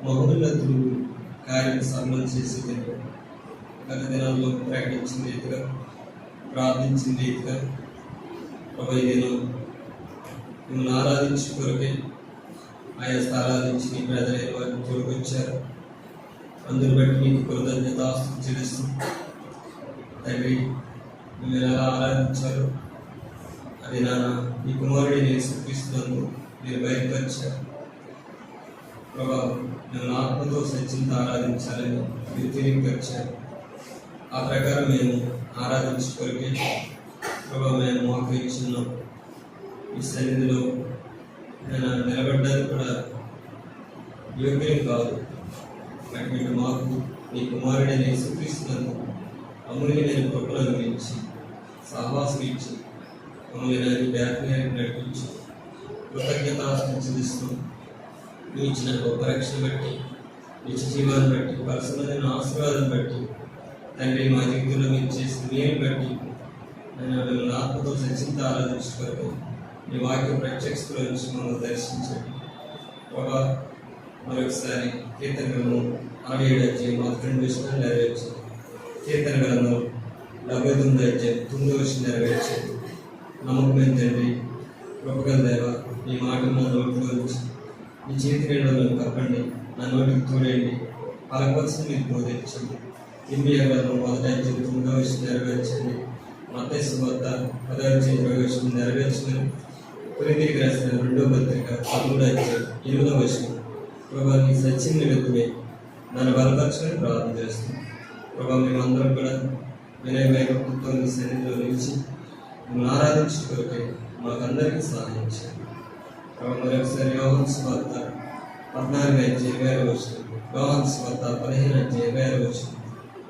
మహోన్నతులు కార్యం సరళం చేసేది. గత దినాల్లో ప్రకటించిన రీతిగా, ప్రార్థించిన రీతిగా ప్రభు ఈ దినం మిమ్మల్ని ఆరాధించే కొరకే ఆయా స్థలాల నుంచి నీ ప్రజలైన వారిని తోడుకొచ్చారు. అందుని బట్టి నీకు కృతజ్ఞతాస్తుతులు చెల్లిస్తూ తండ్రి మిమ్మల్ని ఎలా ఆరాధించారు అది నీ కుమారుడిని యేసుక్రీస్తునందు మీరు బయలుపరిచారు. ప్రభా మిమ్మల్ని ఆత్మతో సత్యంతో ఆరాధించాలని మీరు తెలియపరిచారు. ఆ ప్రకారం మేము ఆరాధించుకొరికే ప్రభా మేము మోకరించున్నాం. ఈ సన్నిధిలో నేను నిలబడ్డానికి కూడా యోగ్యం కాదు. అటువంటి మాకు నీ కుమారుడైన యేసుక్రీస్తునందు అమూల్యమైన కృపను గురించి సహవాసం ఇచ్చి మమ్మల్ని బ్యాక్యాన్ని నడిపించి కృతజ్ఞతాస్తుతులు చెల్లిస్తూ నువ్వు ఇచ్చిన గొప్ప రక్షణ బట్టి, నిత్య జీవాన్ని బట్టి, పరసమైన ఆశీర్వాదం బట్టి, తండ్రి మా జీవితంలో మీరు చేసిన మేలు బట్టి నేను మిమ్మల్ని ఆత్మతో సత్యంతో ఆరాధించుకోవాలి. నీ వాక్య ప్రత్యక్షతలో నుంచి మమ్మల్ని దర్శించండి. ప్రభా మరొకసారి కీర్తన గ్రంథం 67 విషయాలు నెరవేర్చండి. కీర్తన గ్రంథం 79 విషయం నెరవేర్చండి. నమ్మకమైన తండ్రి, కృపగల దేవ, నీ మాట నా నోటిలో నుంచి నీ చేతి రెండలను కప్పండి, నా నోటికి తోడండి, పలకవలసిన మీరు బోధించండి. ఇర్మియా గ్రంథం 1:9 విషయం నెరవేర్చండి. మత్తయి సువార్త 10:20 విషయం నెరవేర్చండి. కొరింథీయులకు రాసిన 2వ పత్రిక 13:8 విషయం ప్రభా నీ సత్యం నిమిత్తమే నన్ను బలపరచని ప్రార్థన చేస్తున్నాను. ప్రభా మేమందరం కూడా వినయభయభక్తులతో నీ సన్నిధిలో నిలిచి మిమ్మల్ని ఆరాధించుకోకే మాకందరికీ సహాయం చేయండి. ప్రభా మరొకసారి యోహాను సువార్త 14:20 విషయం, యోహాను సువార్త 15:20 విషయం,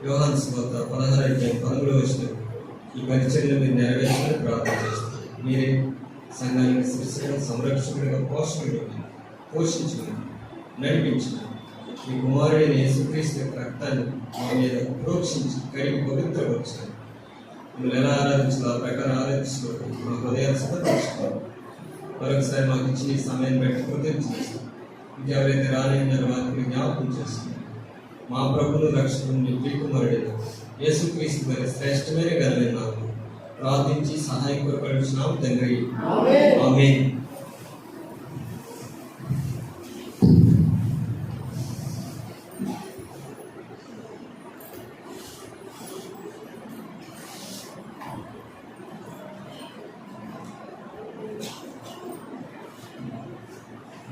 యోహాను సువార్త 16:13 విషయం ఈ పరిచర్యలు మీరు నెరవేర్చని ప్రార్థన చేస్తారు. మీరే సంఘానికి శిరస్సుగా, సంరక్షకుడిగా, పోషించుకుని నడిపించుకుని మీ కుమారుడైన యేసుక్రీస్తు యొక్క రక్తాన్ని మా మీద ప్రోక్షించి కడిగి పవిత్రపరచాలి. మిమ్మల్ని ఎలా ఆరాధించాలో ఆ ప్రకారం ఆరాధించుకోవాలి. మా హృదయాలు సమర్పించుకోవాలి. మరొకసారి మాకు ఇచ్చిన ఈ సమయాన్ని బట్టి కృతజ్ఞతలు. ఇంకెవరైతే రాలేని వారిని జ్ఞాపకం చేస్తున్నారు. మా ప్రభువును రక్షకుని ప్రియకుమారుడైన యేసుక్రీస్తు గారి శ్రేష్టమైన ఘనమైన నామములో ప్రార్థించి సహాయం కోరుకుంటున్నాం తండ్రి, ఆమేన్.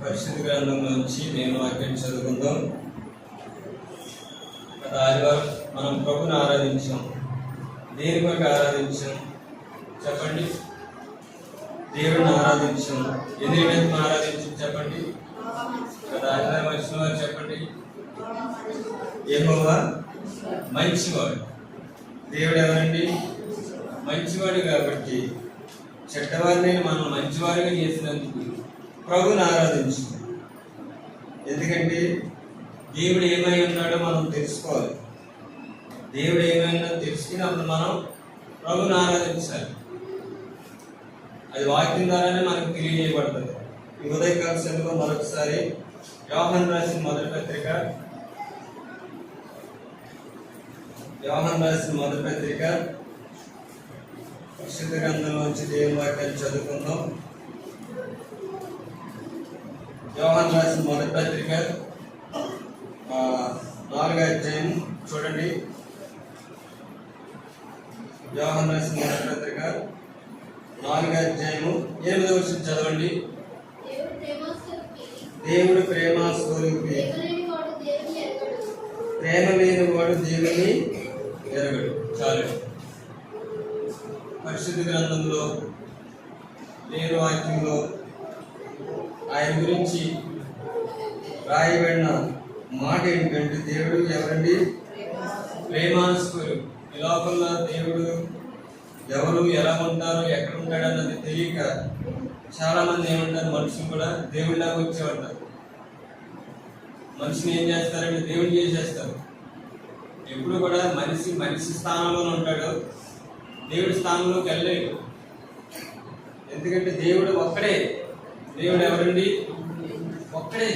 పరిశుద్ధ గ్రంథంలో నుంచి నేను వాక్యం చదువుకుందాం. గత ఆదివారం మనం ప్రభుని ఆరాధించాం. దేని కొరకు ఆరాధించాం చెప్పండి? దేవుడిని ఆరాధించాం. ఎన్ని విధంగా ఆరాధించాం చెప్పండి? గత ఆదివారం వచ్చిన వారు చెప్పండి. యెహోవా మంచివాడు. దేవుడు ఎవరండి? మంచివాడు. కాబట్టి చెడ్డవారిని మనం మంచివాడిగా చేసినందుకు ప్రభుని ఆరాధించాం. ఎందుకంటే దేవుడు ఏమై ఉన్నాడో మనం తెలుసుకోవాలి. దేవుడు ఏమైనా తెలుసుకుని అప్పుడు మనం ప్రభుని ఆరాధించాలి. అది వాక్యం ద్వారానే మనకు తెలియజేయబడుతుంది. ఈ ఉదయకాల సమయంలో మరొకసారి యోహాను రాసిన మొదటి పత్రిక పరిశుద్ధ గ్రంథంలోంచి దేవుని వాక్యాన్ని చదువుకుందాం. యోహాను రాసిన మొదటి పత్రిక 4వ అధ్యాయం చూడండి. యోహాను రాసిన మొదటి పత్రిక 4వ అధ్యాయము 8వ వచనం చదవండి. దేవుడు ప్రేమ స్వరూపి, ప్రేమ లేని వాడు దేవుని ఎరగడు. చాలు. పరిశుద్ధ గ్రంథంలో నేను వాక్యంలో ఆయన గురించి రాయబడిన మాట ఏంటంటే దేవుడు ఎవరండి? ప్రేమాస్వరూపి. ఈ లోకంలో దేవుడు ఎవరు, ఎలా ఉంటారో, ఎక్కడ ఉంటాడన్నది తెలియక చాలా మంది ఏమంటారు, మనుషులు కూడా దేవుడిలాగా వచ్చేవాళ్ళు. మనిషిని ఏం చేస్తారంటే దేవుడిని చేసేస్తారు. ఎప్పుడు కూడా మనిషి స్థానంలోనే ఉంటాడు, దేవుడి స్థానంలోకి వెళ్ళలేడు. ఎందుకంటే దేవుడు ఒక్కడే. దేవుడు ఎవరండి? ఒక్కడే.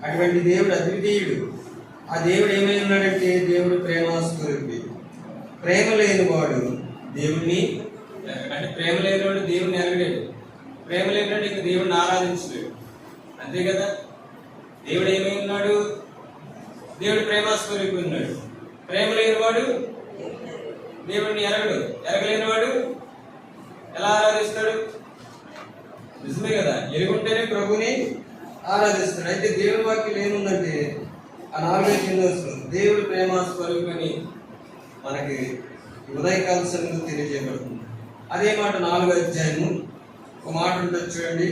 అటువంటి దేవుడు అద్వితీయుడు. ఆ దేవుడు ఏమై ఉన్నాడంటే దేవుడు ప్రేమాస్వరూపి. ప్రేమ లేనివాడు దేవుణ్ణి అంటే ప్రేమ లేనివాడు దేవుణ్ణి ఎరగలేడు. ప్రేమ లేనివాడు ఇక దేవుడిని ఆరాధించలేడు. అంతే కదా. దేవుడు ఏమై ఉన్నాడు? దేవుడు ప్రేమాస్వరూపి ఉన్నాడు. ప్రేమ లేనివాడు దేవుడిని ఎరగడు. ఎరగలేనివాడు ఎలా ఆరాధిస్తాడు? నిజమే కదా. ఎరుగుంటేనే ప్రభుని ఆరాధిస్తాడు. అయితే దేవుడి వాక్యం ఏముందంటే ఆ 4:8 దేవుడు ప్రేమాస్వరూపని మనకి ఉదయకాల సమయంలో తెలియజేయబడుతుంది. అదే మాట 4వ అధ్యాయము ఒక మాట ఉంటుంది చూడండి.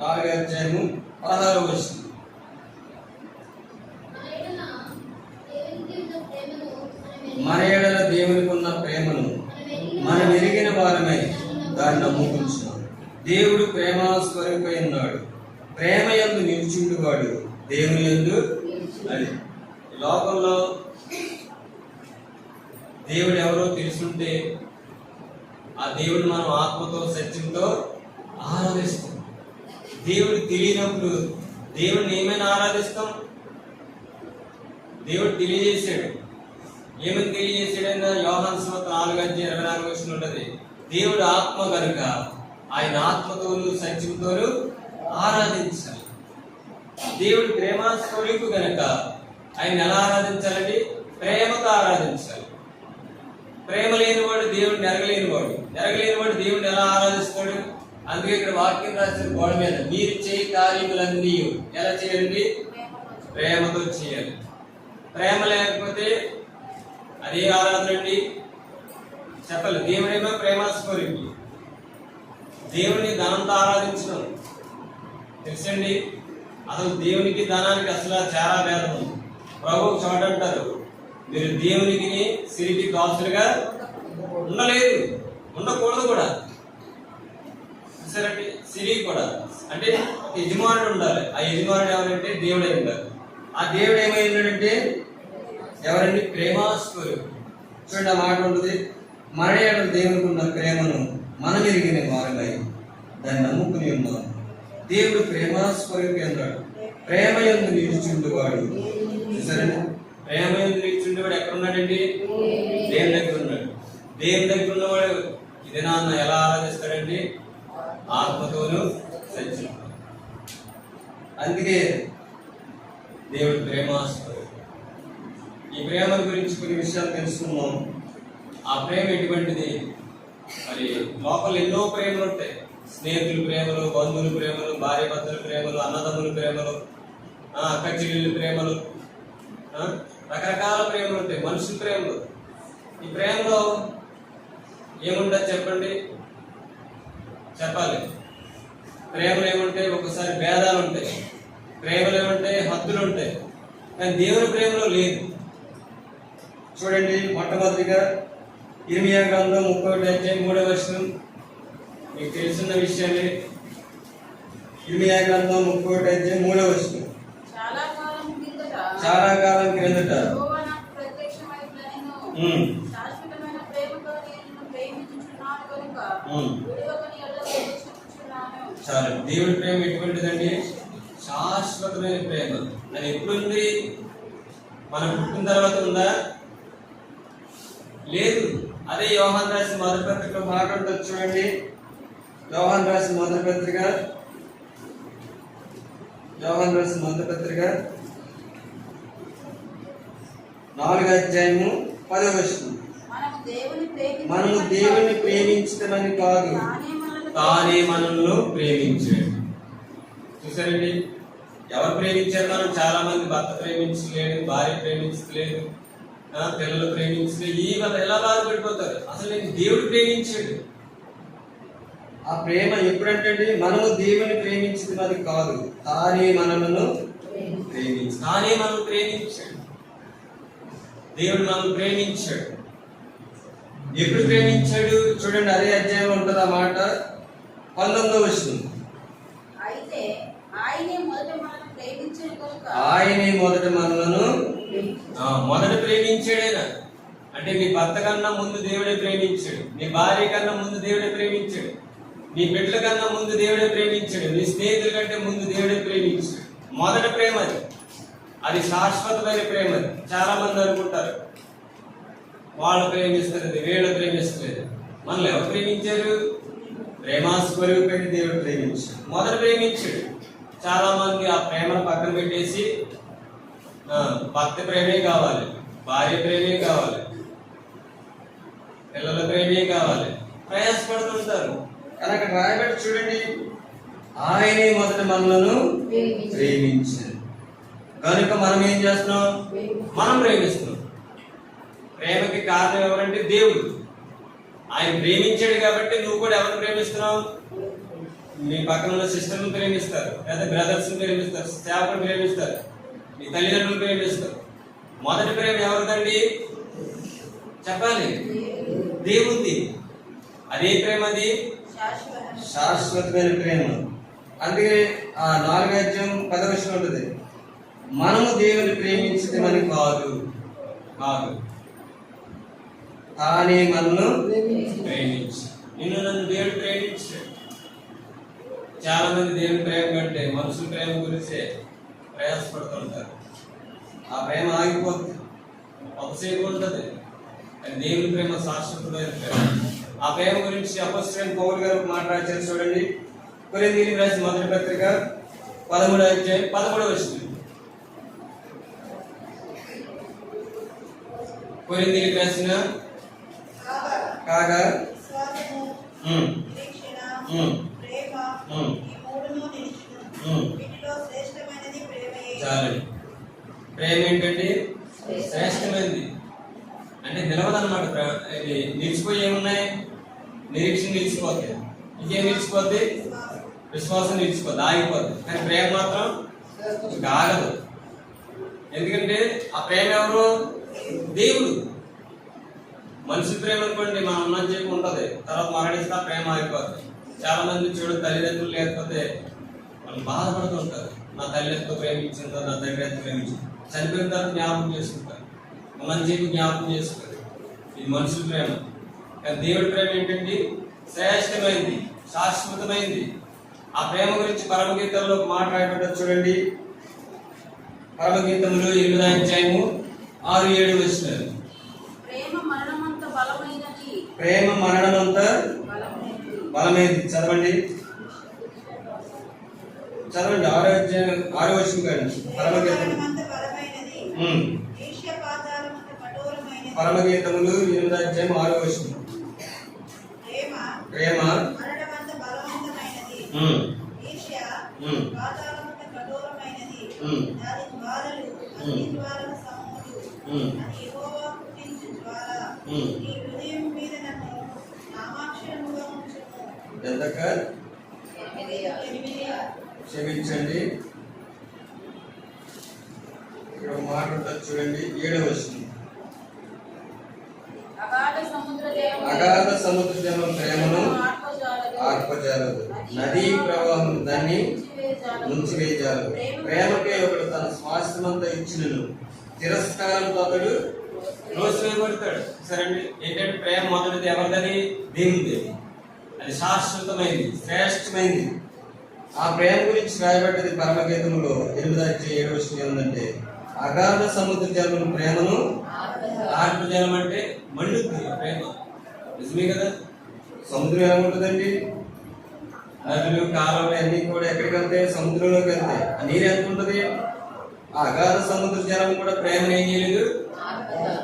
4వ అధ్యాయము 16వ వచనం. మన ఎడల దేవునికి ఉన్న ప్రేమను మనం ఎరిగిన వారమై దాన్ని నమ్ముకుంటున్నాం. దేవుడు ప్రేమాస్వరూపై ఉన్నాడు. ప్రేమ యందు నిలిచిండువాడు దేవుని యందు. అది లోకంలో దేవుడు ఎవరో తెలుసుంటే ఆ దేవుడు మనం ఆత్మతో సత్యంతో ఆరాధిస్తాం. దేవుడు తెలియనప్పుడు దేవుడిని ఏమైనా ఆరాధిస్తాం. దేవుడు తెలియజేశాడు. ఏమని తెలియజేసాడైనా యోహాను సువార్త 4:24 ఉన్నది. దేవుడు ఆత్మ కనుక ఆయన ఆత్మతోను సత్యంతోను ఆరాధించాలి. దేవుడు ప్రేమాస్వరూపు కనుక ఆయన ఎలా ఆరాధించాలండి? ప్రేమతో ఆరాధించాలి. ప్రేమ లేనివాడు దేవుడిని ఎరగలేనివాడు. ఎరగలేనివాడు దేవుడిని ఎలా ఆరాధిస్తాడు? అందుకే ఇక్కడ వాక్యం రాసిన గోడ మీద మీరు చేయి కార్యములన్నీ ఎలా చేయండి? ప్రేమతో చేయాలి. ప్రేమ లేకపోతే అదే ఆరాధన అండి. చెప్పాలి. దేవుడేమో ప్రేమాస్వరూపి. దేవుని ధనంతో ఆరాధించడం తెలుసండి. అసలు దేవునికి ధనానికి అసలు చాలా భేదం ఉంది. ప్రభు చోట అంటారు, మీరు దేవునికి సిరికి దాసులుగా ఉండలేదు, ఉండకూడదు కూడా. సరే, సిరి కూడా అంటే యజమానుడు ఉండాలి. ఆ యజమానుడు ఎవరంటే దేవుడే ఉండాలి. ఆ దేవుడు ఏమై ఉన్నాడంటే ఎవరండి? ప్రేమాస్వరూపి. చూడండి, ఆ మాట ఉంటుంది, మన ఎడల దేవునికి ఉన్న ప్రేమను మనం ఎరిగిన వారమై దాన్ని నమ్ముకుని ఉన్నాం. దేవుడు ప్రేమాస్వరూపి అన్నాడు. ప్రేమ యందు నిలిచిండువాడు. సరే, ప్రేమ యందు నిలిచిండువాడు ఎక్కడ ఉన్నాడండి? దేవుని దగ్గర ఉన్నాడు. దేవుని దగ్గర ఉన్నవాడు ఇది నాన్న ఎలా ఆరాధిస్తాడండి? ఆత్మతోనూ సత్యం. అందుకే దేవుడు ప్రేమాస్వరూపి. ఈ ప్రేమ గురించి కొన్ని విషయాలు తెలుసుకున్నాం. ఆ ప్రేమ ఎటువంటిది? మరి లోపల ఎన్నో ప్రేమలు ఉంటాయి. స్నేహితుల ప్రేమలు, బంధువుల ప్రేమలు, భార్య భర్తల ప్రేమలు, అన్నదమ్ముల ప్రేమలు, అక్క చెల్లెళ్ళ ప్రేమలు, రకరకాల ప్రేమలు ఉంటాయి. మనుషుల ప్రేమలు. ఈ ప్రేమలో ఏముంటుంది చెప్పండి? చెప్పాలి. ప్రేమలు ఏముంటాయి? ఒకసారి భేదాలు ఉంటాయి. ప్రేమలు ఏముంటాయి? హద్దులు ఉంటాయి. కానీ దేవుని ప్రేమలో లేదు. చూడండి, మొట్టమొదటిగా ఇర్మియా గ్రంథం 31:3 మీకు తెలిసిన విషయాన్ని. ఇర్మియా గ్రంథం 31:3 చాలా కాలం క్రిందట చాలు. దేవుడి ప్రేమ ఎటువంటిదండి? శాశ్వతమైన ప్రేమ. అది ఎప్పుడుంది? మనం పుట్టిన తర్వాత ఉందా? లేదు. అదే యోహాను రాసిన మొదటి పత్రిక మాట ఉంటుంది చూడండి. యోహాను రాసిన మొదటి పత్రిక 4వ అధ్యాయము 10వ వచనం. మనము దేవుని ప్రేమించటమని కాదు, తానే మనల్ని ప్రేమించాడు. చూసారండి, ఎవరు ప్రేమించారు? మనం చాలా మంది భర్త ప్రేమించలేదు, భార్య ప్రేమించలేదు, పిల్లలు ప్రేమించలేదు. ఈ వాళ్ళు ఎలా బాధపడిపోతారు? అసలు నేను దేవుడు ప్రేమించాడు. ఆ ప్రేమ ఎప్పుడంటే మనము దేవుని ప్రేమించడం కాదు, తానే మనలను తానే మనం ప్రేమించాడు. దేవుడు మనం ప్రేమించాడు. ఎప్పుడు ప్రేమించాడు? చూడండి, అదే అధ్యాయంలో ఉంటుంది ఆ మాట. 19వ వచనం. ఆయనే మొదట మనలను మొదట ప్రేమించాడేనా అంటే నీ భర్త కన్నా ముందు దేవుడే ప్రేమించాడు. నీ భార్య కన్నా ముందు దేవుడే ప్రేమించాడు. నీ బిడ్డల కన్నా ముందు దేవుడే ప్రేమించాడు. నీ స్నేహితుల కంటే ముందు దేవుడే ప్రేమించాడు. మొదటి ప్రేమ అది. అది శాశ్వతమైన ప్రేమ. అది చాలా మంది అనుకుంటారు వాళ్ళు ప్రేమిస్తున్నది, వీళ్ళు ప్రేమిస్తున్నది. మనల్ని ఎవరు ప్రేమించారు? ప్రేమాస్వరూపైన దేవుడు ప్రేమించాడు, మొదట ప్రేమించాడు. చాలా మంది ఆ ప్రేమను పక్కన పెట్టేసి భర్త ప్రేమే కావాలి, భార్య ప్రేమే కావాలి, పిల్లల ప్రేమే కావాలి, ప్రయాసపడుతుంటారు. కానీ అక్కడ రాయబడి చూడండి, ఆయనే మొదట మనలను ప్రేమించాడు కనుక మనం ఏం చేస్తున్నాం? మనం ప్రేమిస్తున్నాం. ప్రేమకి కారణం ఎవరంటే దేవుడు. ఆయన ప్రేమించాడు కాబట్టి నువ్వు కూడా ఎవరిని ప్రేమిస్తున్నావు? మీ పక్కన ఉన్న సిస్టర్ని ప్రేమిస్తారు, లేదా బ్రదర్స్ని ప్రేమిస్తారు, సేవకుని ప్రేమిస్తారు, మీ తల్లిదండ్రులు ప్రేమిస్తారు. మొదటి ప్రేమ ఎవరిదండి? చెప్పాలి, దేవుంది. అదే ప్రేమ, అది శాశ్వతమైన ప్రేమ. అందుకే ఆ 4:10 ఉంటుంది, మనము దేవుని ప్రేమించటమని కాదు తానే మనను ప్రేమించి. నిన్ను నన్ను దేవుడు ప్రేమించాడు. చాలా మంది దేవుని ప్రేమ కంటే మనుషుల ప్రేమ గురించే ప్రయాసపడుతుంటారు. ఆ ప్రేమ ఆగిపోతుంది, ఒకసేపు ఉంటుంది. దేవుని ప్రేమ శాశ్వతమైన ప్రేమ. ఆ ప్రేమ గురించి అపోస్తలుడైన పౌలు గారు మాట్లాడారు. చూడండి, కొరింథీయులకు రాసిన మొదటి పత్రిక 13:13. కొరింథీయులకు రాసిన కాగా చాలు. ప్రేమ ఏంటండి? శ్రేష్టమైనది. అంటే నిలవదన్నమాట. ఇది నిలిచిపోయి ఏమున్నాయి? నిరీక్షణ నిలిచిపోతాయి. ఇంకేం నిలిచిపోద్ది? విశ్వాసం నిలిచిపోద్ది, ఆగిపోద్ది. కానీ ప్రేమ మాత్రం ఇంకా ఆగదు. ఎందుకంటే ఆ ప్రేమ ఎవరు? దేవుడు. మనిషి ప్రేమ అనుకోండి, మనం ఉన్నది చెప్పి ఉంటుంది, తర్వాత మరణిస్తే ఆ ప్రేమ ఆగిపోతుంది. చాలా మంది చూడు, తల్లిదండ్రులు లేకపోతే వాళ్ళు బాధపడుతుంటారు. నా తల్లి ఎంతో ప్రేమించిందో, నా తండ్రి ఎంతో ప్రేమించింది. చనిపోయిన తర్వాత జ్ఞాపకం చేసుకుంటారు, ఉన్నది చెప్పి జ్ఞాపకం చేసుకుంటారు. ఇది మనుషుల ప్రేమ. కానీ దేవుడి ప్రేమ ఏంటండి? శ్రేష్టమైంది, శాశ్వతమైంది. ఆ ప్రేమ గురించి పరమగీతంలో మాట్లాడబడ్డారు. చూడండి, పరమగీతములు 8వ అధ్యాయము 6-7 ప్రేమ మరణమంత బలమైనది. చదవండి 6వ కానీ పరమగీతములు 8వ అధ్యాయం 6వ. ప్రేమ క్షమించండి. ఇక్కడ మాట ఉంటుంది చూడండి, 7వ. అగాధ సముద్ర జలం ప్రేమను ఆర్పజాలదు, నదీ ప్రవాహం దాన్ని ముంచివేయజాలదు. ప్రేమకే ఒకడు తన స్వాస్థ్యమంతా ఇచ్చినను తిరస్కారంతో అతడు రోషివేయబడతాడు. సరే అండి, ఏంటంటే ప్రేమ మొదటిది ఎవరిదని? దేవునిది. అది శాశ్వతమైంది, శ్రేష్టమైంది. ఆ ప్రేమ గురించి రాయబడ్డది పరమగీతంలో 8వ అధ్యాయం 7వ ఏమందంటే, అగాధ సముద్ర జలం ప్రేమను ఆర్పజాలం అంటే మండుతుంది ప్రేమ. నిజమే కదా? సముద్రం ఏముంటుందండి? నదులు, కాలువలు అన్ని కూడా ఎక్కడికి వెళ్తాయి? సముద్రంలోకి వెళ్తాయి. ఆ నీరు ఎంత ఉంటుంది? ఆ అగాధ సముద్ర జలం కూడా ప్రేమను ఏం చేయలేదు.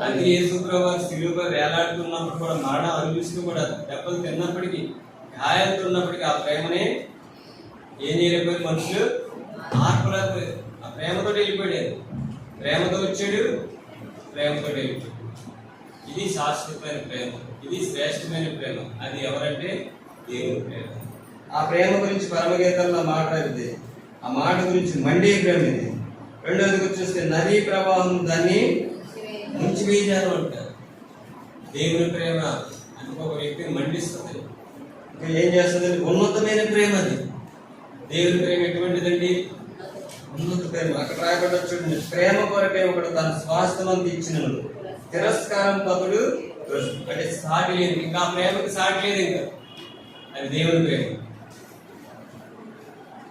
అది యేసుప్రభువు శిలువపై వేలాడుతున్నప్పుడు కూడా, మరణం అనిపిస్తూ కూడా, దెబ్బలు తిన్నప్పటికీ, గాయాలతో ఉన్నప్పటికీ ఆ ప్రేమనే ఏం చేయలేకపోయారు మనుషులు? ఆర్పలేకపోయారు. ఆ ప్రేమతో వెళ్ళిపోయాడు. ప్రేమతో వచ్చాడు, ప్రేమతో వెళ్ళిపోయాడు. ఇది శాశ్వతమైన ప్రేమ, ఇది శ్రేష్టమైన ప్రేమ. అది ఎవరంటే దేవుని ప్రేమ. ఆ ప్రేమ గురించి పరమగీతంలో మాట్లాడితే, ఆ మాట గురించి మండే ప్రేమ ఇది. రెండోది వచ్చేస్తే నదీ ప్రవాహం దాన్ని ముంచివేయజాలు అంటారు. దేవుని ప్రేమ అంటే ఒక వ్యక్తిని మండిస్తుంది. ఇంకా ఏం చేస్తుంది? ఉన్నతమైన ప్రేమ అది. దేవుని ప్రేమ ఎటువంటిదండి? ఉన్నత ప్రేమ. అక్కడ రాయబడ్డ చూడండి, ప్రేమ కొరకే ఒకడు తన స్వాస్థ్యమంతా ఇచ్చినను తిరస్కారం తగుడు. అంటే సాటి లేదు, ఇంకా ప్రేమకి సాటి లేదు. ఇంకా అది దేవుని ప్రేమ.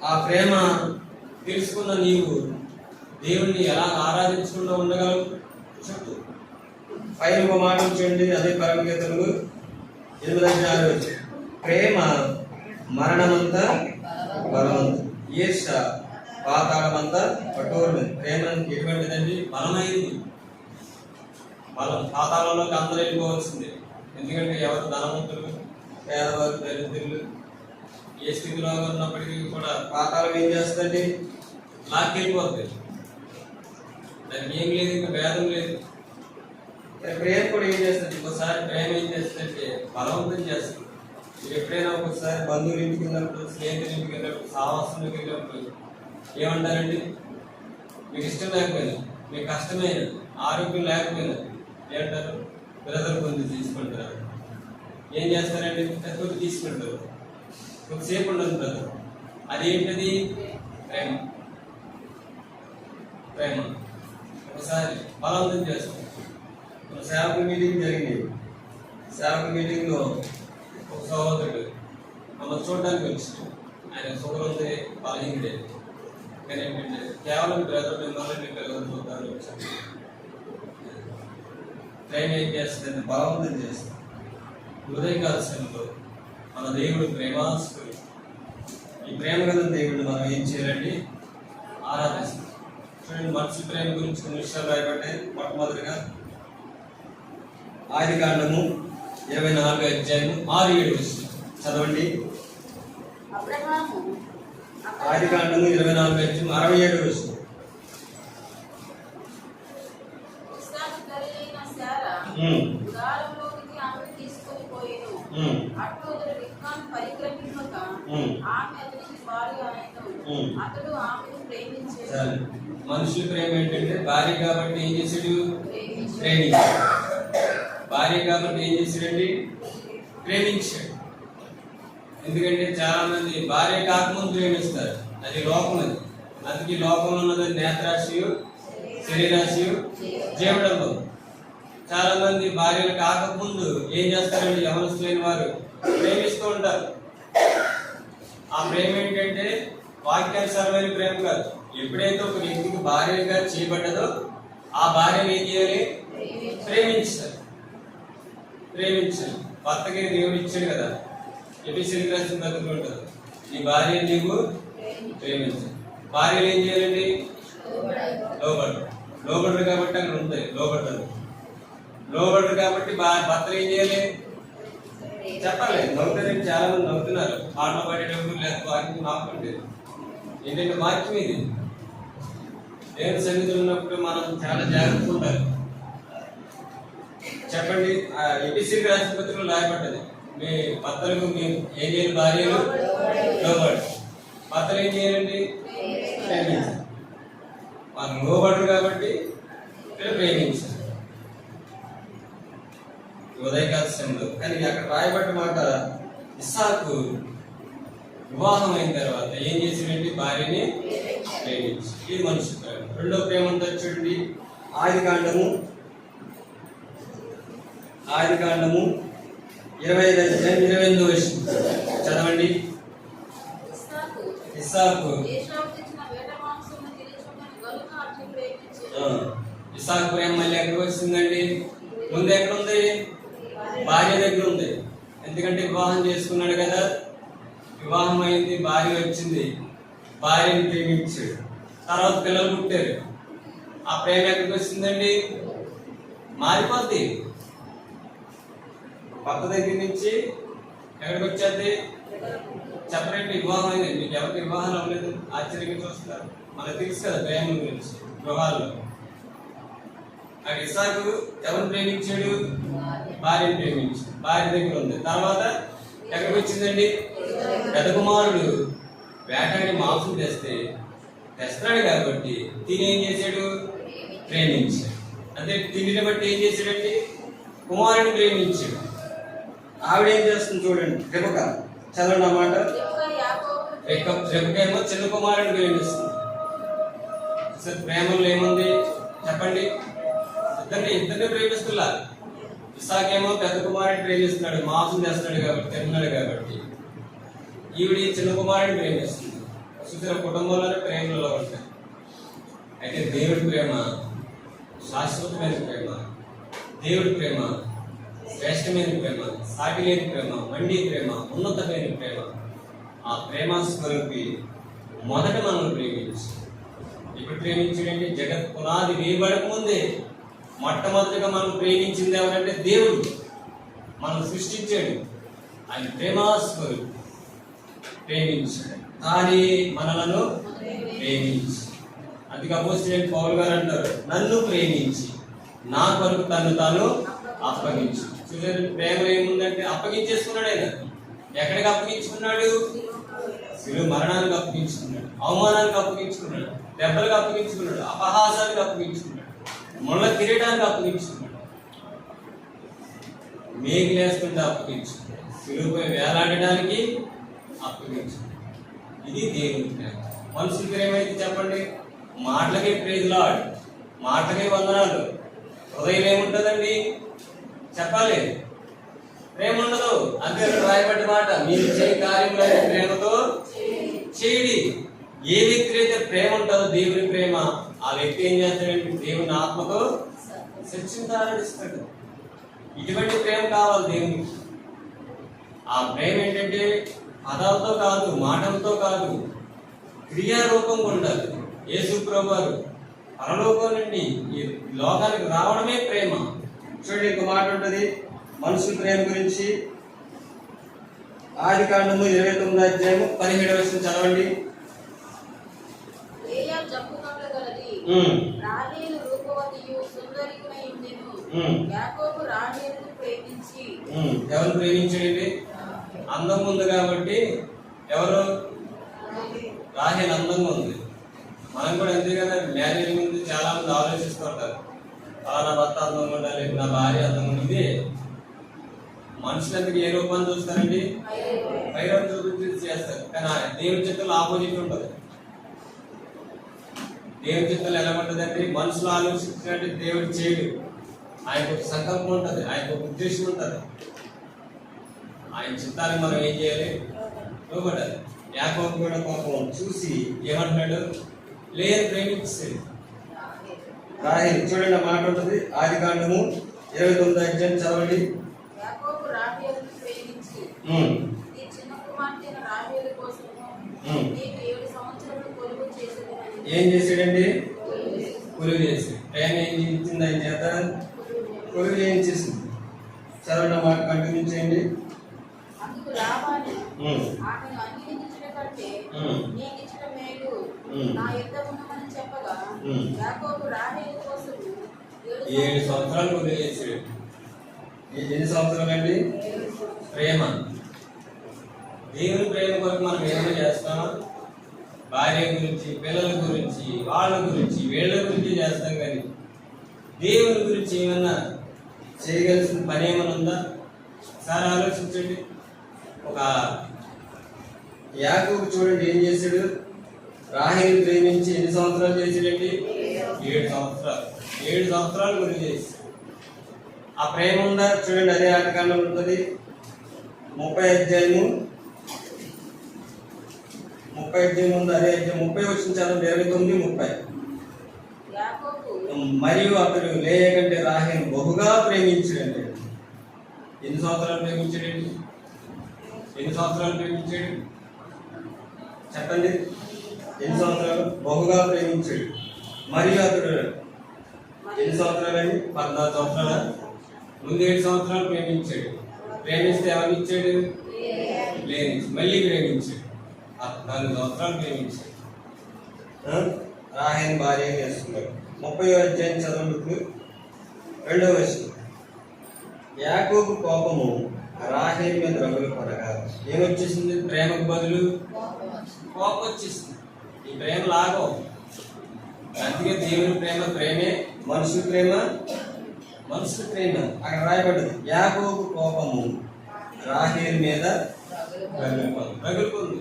ఆ ప్రేమ తెలుసుకున్న నీవు దేవుణ్ణి ఎలా ఆరాధించకుండా ఉండగలవు చెప్పు. పైన ఒక మాట చూడండి, అదే పరమగీతములు 8:6 ప్రేమ మరణమంతా బలవంతు, ఈర్ష పాతాళమంతా కఠోరమైంది. ప్రేమ ఎటువంటిదండి? బలమైంది. బలం పాతాళంలోకి అందరూ వెళ్ళిపోవాల్సిందే. ఎందుకంటే ఎవరు ధనవంతులు, పేదవారు, దరిద్రులు ఏ స్థితిలో ఉన్నప్పటికీ కూడా పాతాళం ఏం చేస్తుందండి? లాక్కెళ్ళిపోతుంది. దానికి ఏం లేదు, ఇంకా భేదం లేదు. ప్రేమ కూడా ఏం చేస్తుంది? ఒకసారి ప్రేమ ఏం చేస్తుందంటే బలవంతం చేస్తుంది. మీరు ఎప్పుడైనా ఒకసారి బంధువులు ఇంటికి వెళ్ళినప్పుడు, స్నేహితులు ఇంటికి వెళ్ళినప్పుడు, సాహసంలోకి వెళ్ళినప్పుడు ఏమంటారండి? మీకు ఇష్టం లేకపోయినా, మీకు కష్టమైన, ఆరోగ్యం లేకపోయినా ఏమంటారు? బ్రదర్ కొంచెం తీసుకుంటారు. ఏం చేస్తారండి? కొద్ది తీసుకుంటారు, కొద్దిసేపు ఉండదు బ్రదర్. అదేంటది? ప్రేమ. ప్రేమ ఒకసారి బలవంతం చేస్తాం. సేవక మీటింగ్ జరిగింది. సేవక మీటింగ్లో ఒక సహోదరుడు మమ్మల్ని చూడడానికి వచ్చింది. ఆయన షుగర్ ఉంది, బలహీనుడే. కానీ ఏంటంటే కేవలం బ్రదర్ మిమ్మల్ని మీ పిల్లలు చూడడానికి వచ్చాను. ప్రేమ ఏం చేస్తుందంటే బలవంతం చేస్తుంది. ఉదయకాల సమయంలో మన దేవుడు ప్రేమాస్కుడు. ఈ ప్రేమ గల దేవుడిని మనం ఏం చేయాలండి? ఆరాధిస్తాం. చూడండి, మనుషుల ప్రేమ గురించి కొన్ని విషయాలు రాయబడ్డాయి. మొట్టమొదటిగా ఆదికాండము 24:6-7 చదవండి. ఆదికాండము 24:67. మనుషుల ప్రేమ ఏంటంటే భార్య కాబట్టి ఏం చేసాడు? ప్రేమించాడు. భార్య కాబట్టి ఏం చేశాడండి? ప్రేమించాడు. ఎందుకంటే చాలా మంది భార్య కాకముందు ప్రేమిస్తారు. అది లోకం. అది అందుకే లోకంలో ఉన్నది నేత్రాశయు, శరీరాశయు, జీవడంలో. చాలా మంది భార్యలు కాకముందు ఏం చేస్తారండి? యవనస్తులైన వారు ప్రేమిస్తూ ఉంటారు. ఆ ప్రేమ ఏంటంటే వాక్యానుసారమైన ప్రేమ కాదు. ఎప్పుడైతే ఒక వ్యక్తికి భార్యగా చేయబడ్డదో ఆ భార్యను ఏం చేయాలి? ప్రేమించాలి. ప్రేమించాలి. భర్తకి దేవుడు ఇచ్చాడు కదా, ఎఫెసీయులకు రాసిన పత్రికలో ఉంటుంది, నీ భార్య నీవు ప్రేమించాలి. భార్యలు ఏం చేయాలండి? లోబడరు కాబట్టి అక్కడ ఉంటాయి. లోబడరు కాబట్టి భర్తలు ఏం చేయాలి? చెప్పాలి. నవ్వుతారని చాలా మంది నవ్వుతున్నారు. పాటలు పాడేటప్పుడు లేదా వాక్యం ఆపుకుంటారు. ఏంటంటే వాక్యం ఇది. దేవుని సన్నిధిలో ఉన్నప్పుడు మనం చాలా జాగ్రత్తగా ఉండాలి. చెప్పండి, ఎఫెసీయులకు రాసిన పత్రికలో రాయబడ్డది, మీ భర్తలకు మీరు ఏం చేయాలి? భార్యలు లోబడు. భర్తలు ఏం చేయాలండి? ప్రేమించాలి. వాళ్ళు లోబడరు కాబట్టి ప్రేమించాలి. ఉదయకాల సమయంలో కానీ అక్కడ రాయబడ్డ మాట, ఇస్సాకు వివాహం అయిన తర్వాత ఏం చేసాడంటే భార్యని ప్రేమించి. ఇది మనిషి ప్రేమ. రెండో ప్రేమ అంతా చూడండి, ఆదికాండము 25:28 చదవండి. ఇస్సాకు ప్రేమ మళ్ళీ ఎక్కడికి వచ్చిందండి? ముందు ఎక్కడ ఉంది? భార్య దగ్గర ఉంది. ఎందుకంటే వివాహం చేసుకున్నాడు కదా, వివాహం అయింది, భార్య వచ్చింది, భార్యని ప్రేమించాడు. తర్వాత పిల్లలు పుట్టారు. ఆ ప్రేమ ఎక్కడికి వచ్చిందండి? మారిపోద్ది. భర్త దగ్గర నుంచి ఎక్కడికి వచ్చేది? చెప్పండి, వివాహం అయింది. మీకు ఎవరికి వివాహం అవ్వలేదు? ఆశ్చర్యంగా చూస్తారు. మనకు తెలుసు కదా ప్రేమ గురించి. గృహాల్లో అక్కడ ఇస్సాకు ఎవరిని ప్రేమించాడు? భార్యని ప్రేమించాడు. భార్య దగ్గర ఉంది. తర్వాత ఎక్కడికి వచ్చిందండి? పెద్ద కుమారుడు వేటాడి మాంసం తెస్తాడు కాబట్టి తిని ఏం చేశాడు? ప్రేమించాడు. అంటే తిండిని బట్టి ఏం చేశాడండి? కుమారుని ప్రేమించాడు. ఆవిడ ఏం చేస్తుంది చూడండి, రెబెకా. చదవండి అన్నమాట. రెబెకా ఏమో చిన్న కుమారుని ప్రేమిస్తుంది. ప్రేమలో ఏముంది చెప్పండి? ఇద్దరిని ప్రేమిస్తున్నా. ఇస్సాకేమో పెద్ద కుమారుని ప్రేమిస్తున్నాడు, మాంసం తెస్తున్నాడు కాబట్టి, తిన్నాడు కాబట్టి. ఈవిడ చిన్న కుమారుని ప్రేమిస్తుంది. చూసిన కుటుంబంలోనే ప్రేమలో ఉంటాయి. అయితే దేవుడి ప్రేమ శాశ్వతమైన ప్రేమ, దేవుడి ప్రేమ శ్రేష్టమైన ప్రేమ, సాటి లేని ప్రేమ, మండి ప్రేమ, ఉన్నతమైన ప్రేమ. ఆ ప్రేమ స్వరూపి మొదట మనం ప్రేమించి, ఇప్పుడు ప్రేమించడంటే జగత్ పునాది వేయబడక ముందే మొట్టమొదటిగా మనం ప్రేమించింది ఎవరంటే దేవుడు. మనం సృష్టించాడు, ఆయన ప్రేమాస్వరూపి. ప్రేమించాడు కానీ మనలను ప్రేమించి, అందుకే అపోస్తలుడైన పౌలు గారు అంటారు, నన్ను ప్రేమించి నా కొరకు తను తాను అప్పగించు. చూసారు, ప్రేమ ఏముందంటే అప్పగించేసుకున్నాడు. ఆయన ఎక్కడికి అప్పగించుకున్నాడు? శిలువ మరణానికి అప్పగించుకున్నాడు, అవమానానికి అప్పగించుకున్నాడు, దెబ్బలకు అప్పగించుకున్నాడు, అపహాసానికి అప్పగించుకున్నాడు, ముళ్ళ కిరీటానికి అప్పగించుకున్నాడు, మేగిలేసుకుంటే అప్పగించుకున్నాడు, శిలువపై వేలాడడానికి అప్పగించుకున్నాడు. ఇది దేవుని ప్రేమ. మనుషుల ప్రేమ అయితే చెప్పండి, మాటలకే ప్రైజ్ లార్డ్, మాటలకే వందనాలు, హృదయం ఏముంటుందండి? చెప్పాలి, ప్రేమ ఉండదు. అంతే రాయబడ్డ మాట, మీరు చేయ కార్యంలో ప్రేమతో చేయడి. ఏ వ్యక్తి అయితే ప్రేమ ఉంటుందో దేవుని ప్రేమ, ఆ వ్యక్తి ఏం చేస్తాడంటే దేవుని ఆత్మతో సత్యంతారడిస్తాడు. ఇటువంటి ప్రేమ కావాలి దేవునికి. ఆ ప్రేమ ఏంటంటే పదాలతో కాదు, మాటలతో కాదు, క్రియారూపంగా ఉండాలి. యేసు ప్రభువారు పరలోకం నుండి ఈ లోకానికి రావడమే ప్రేమ. చూడండి, ఇంకో మాట ఉంటుంది మనుషుల ప్రేమ గురించి. ఆదికాండము 29వ అధ్యాయము 17వ వచనం చదవండి. ఎవరు ప్రేమించండి? అందం ఉంది కాబట్టి. ఎవరు? రాహేలు అందంగా ఉంది. మనం కూడా అంతే కదా, మ్యారేజ్ ముందు చాలా మంది ఆలోచిస్తూ ఉంటారు, నా భర్త అందంగా ఉండాలి, నా భార్య అందంగా ఉంది. ఇదే మనుషులందరికీ ఏ రూపాన్ని చూస్తారండి? పైరవం చూపించి చేస్తారు. కానీ దేవుడి చిత్తంలో ఆపోజిట్ ఉంటుంది. దేవుడి చిత్తంలో ఎలా ఉంటుందంటే మనుషులు ఆలోచించినట్టు దేవుడు చేయడు. ఆయనకు ఒక సంకల్పం ఉంటుంది, ఆయనకు ఒక ఉద్దేశం ఉంటుంది. ఆయన చిత్తాన్ని మనం ఏం చేయాలి? లోబడాలి. యాకోబు కూడా పాపం చూసి ఏమంటున్నాడు? లేని ప్రేమించేది రాహేలు. చూడండి, మాట ఉంటుంది ఆదికాండము 29వ అధ్యాయం చదవండి. ఏం చేసాడండి? కొలువు చేసి. ప్రేమ ఏం చేయించింది? ఆయన చేత కొలువు చేయించేసింది. చదవండి, మాట కంటిన్యూ చేయండి. ఏడు సంవత్సరాలు కొలువు చేసాడు. ఎన్ని సంవత్సరాలండి? ప్రేమ. దేవుని ప్రేమ కొరకు మనం ఏమైనా చేస్తామా? భార్య గురించి, పిల్లల గురించి, వాళ్ళ గురించి, వీళ్ళ గురించి చేస్తాం, కానీ దేవుని గురించి ఏమన్నా చేయగలిసిన పని ఏమైనా ఉందా? ఒకసారి ఆలోచించండి. ఒక యాకోబు చూడండి ఏం చేశాడు? రాహేలు ప్రేమించి ఎన్ని సంవత్సరాలు చేశాడండి? 7 సంవత్సరాలు. 7 సంవత్సరాలు గురి చేసి ఆ ప్రేమ ఉందా? చూడండి, అదే ఆటకాండం ఉంటుంది 30వ అధ్యాయము. 30వ అధ్యాయం ఉంది, అదే అధ్యాయం 30 వచ్చిన చదవండి. 29, 30. మరియు అతడు లేయ కంటే రాహేలు బహుగా ప్రేమించాడండి. ఎన్ని సంవత్సరాలు ప్రేమించాడండి? ఎన్ని సంవత్సరాలు ప్రేమించాడు? చెప్పండి, ఎన్ని సంవత్సరాలు? బహుగా ప్రేమించాడు. మరియు అతడు ఎన్ని సంవత్సరాలండి? 14 సంవత్సరాల ముందు 7 సంవత్సరాలు ప్రేమించాడు. ప్రేమిస్తే ఎవరిని ఇచ్చాడు? లేని. మళ్ళీ ప్రేమించాడు. 14 సంవత్సరాలు ప్రేమించాడు. రాహేలు భార్య చేసుకున్నాడు. 30వ అధ్యాయం చదవండి, 2వ వచనం. యాకోబు కోపము రాహేలు మీద రగులు పడగా ఏమొచ్చేసింది? ప్రేమకు బదులు కోపం వచ్చేసింది. ఈ ప్రేమ లాగం. అందుకే దేవుని ప్రేమ ప్రేమే, మనుషుల ప్రేమ మనుషుల ప్రేమ. అక్కడ రాయబడ్డది, యాకోబు కోపము రాహేలు మీద రగులుకుంది.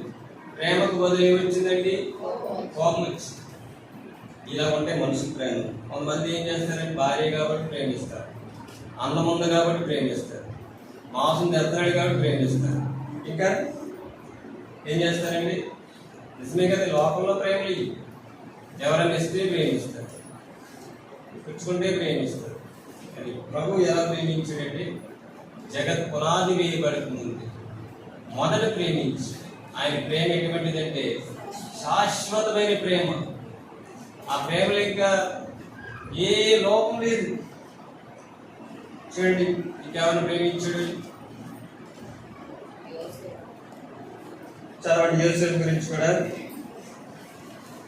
ప్రేమకు బదులు ఏమొచ్చిందండి? కోపం వచ్చింది. ఇలా ఉంటే మనుషుల ప్రేమ. కొంతమంది ఏం చేస్తారంటే భార్య కాబట్టి ప్రేమిస్తారు, అందం ఉంది కాబట్టి ప్రేమిస్తారు, మాంసం తెస్తున్నాడు కాబట్టి ప్రేమిస్తారు, ఇంకా ఏం చేస్తారండి? నిజమే కదా, లోకంలో ప్రేమలు ఇవి. ఎవరైనా ఇస్తే ప్రేమిస్తారు, పుచ్చుకుంటే ప్రేమిస్తారు. కానీ ప్రభు ఎలా ప్రేమించాడంటే జగత్ పునాది వేయబడక ముందు మొదట ప్రేమించాడు. ఆయన ప్రేమ ఎటువంటిదంటే శాశ్వతమైన ప్రేమ. ఆ ప్రేమలో ఇంకా ఏ లోపం లేదు. చూడండి, ఇంకెవరిని ప్రేమించాడు? చదవండి యోసేపు గురించి కూడా